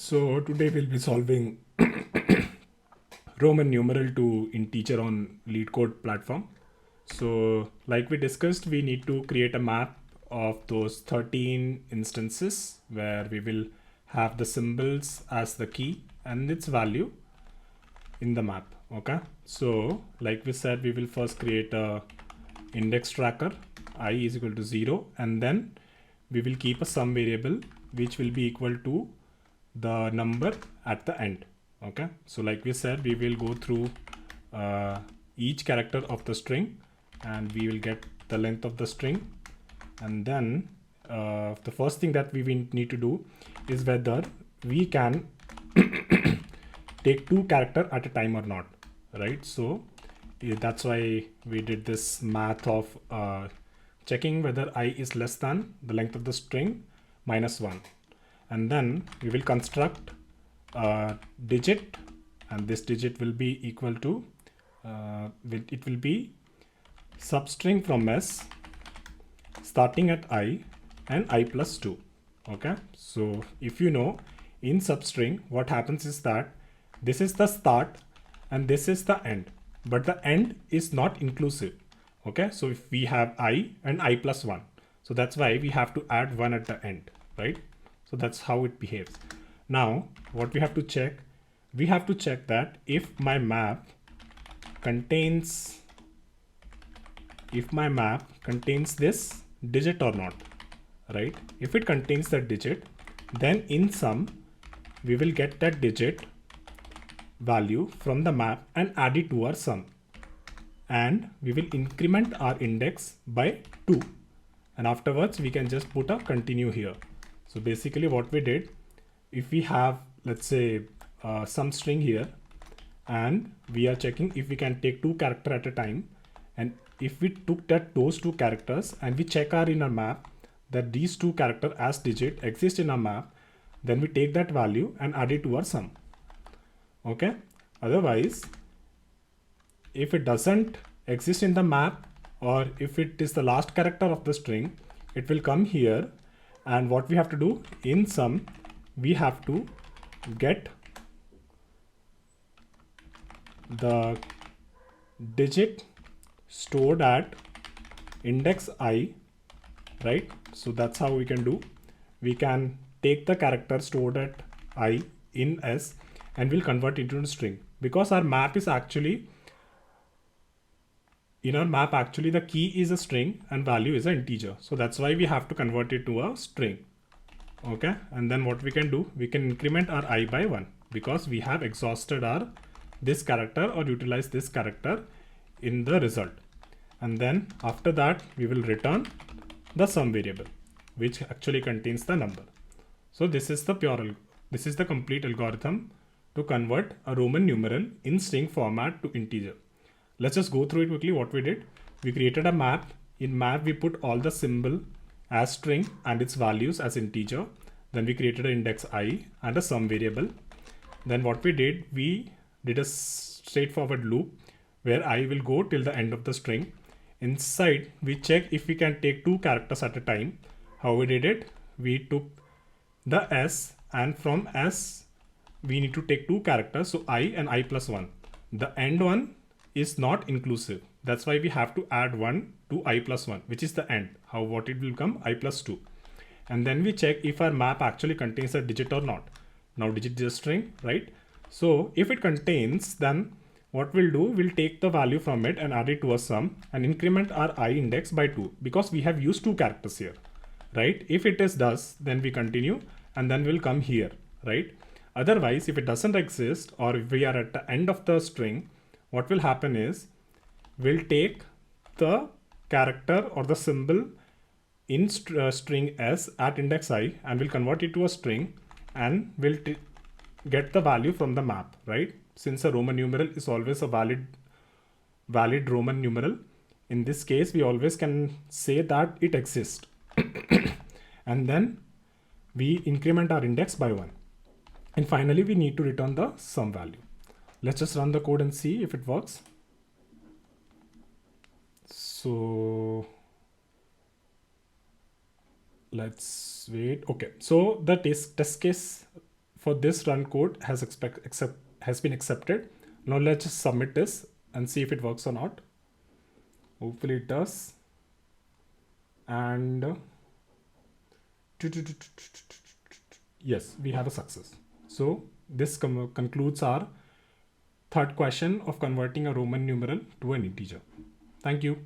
So today we'll be solving Roman numeral to integer on Leetcode platform. So like we discussed, we need to create a map of those 13 instances where we will have the symbols as the key and its value in the map. Okay, so like we said, we will first create a index tracker I is equal to 0, and then we will keep a sum variable which will be equal to the number at the end. Okay, so like we said, we will go through each character of the string and we will get the length of the string, and then the first thing that we will need to do is whether we can take two character at a time or not, right? So that's why we did this math of checking whether I is less than the length of the string minus 1, and then we will construct a digit, and this digit will be equal to it will be substring from s starting at I and I plus 2. Okay, so if you know, in substring what happens is that this is the start and this is the end, but the end is not inclusive. Okay, so if we have I and I plus 1, so that's why we have to add 1 at the end, right? So that's how it behaves. Now what we have to check, we have to check that if my map contains this digit or not, right? If it contains that digit, then in sum we will get that digit value from the map and add it to our sum, and we will increment our index by 2, and afterwards we can just put a continue here. So basically what we did, if we have, let's say, some string here, and we are checking if we can take two character at a time, and if we took those two characters and we check in our map that these two character as digit exist in our map, then we take that value and add it to our sum. Okay, otherwise if it doesn't exist in the map, or if it is the last character of the string, it will come here, and what we have to do in sum, we have to get the digit stored at index I, right? So that's how we can do. We can take the character stored at I in S and we'll convert it into a string, because our map is actually, in our map actually the key is a string and value is an integer. So that's why we have to convert it to a string. Okay, and then what we can do, we can increment our I by 1 because we have exhausted our this character or utilized this character in the result. And then after that we will return the sum variable which actually contains the number. So this is the complete algorithm to convert a Roman numeral in string format to integer. Let's just go through it quickly. What we did, we created a map. In map we put all the symbol as string and its values as integer. Then we created an index I and a sum variable. Then what we did a straightforward loop where I will go till the end of the string. Inside we check if we can take two characters at a time. How we did it, we took the S, and from S we need to take two characters, so I and I plus 1. The end one is not inclusive, that's why we have to add 1 to I plus 1, which is the end. What it will become, I plus 2. And then we check if our map actually contains a digit or not. Now digit is a string, right? So if it contains, then what we'll do, we'll take the value from it and add it to a sum and increment our I index by 2 because we have used two characters here, right? If it is does, then we continue and then we'll come here, right? Otherwise, if it doesn't exist, or if we are at the end of the string, what will happen is we'll take the character or the symbol in string S at index I and we'll convert it to a string and we'll get the value from the map, right? Since a Roman numeral is always a valid Roman numeral, in this case we always can say that it exists and then we increment our index by 1, and finally we need to return the sum value. Let's just run the code and see if it works. So let's wait. Okay, so the test case for this run code has been accepted. Now let's just submit this and see if it works or not. Hopefully it does. And yes, we have a success. So this concludes our third question of converting a Roman numeral to an integer. Thank you.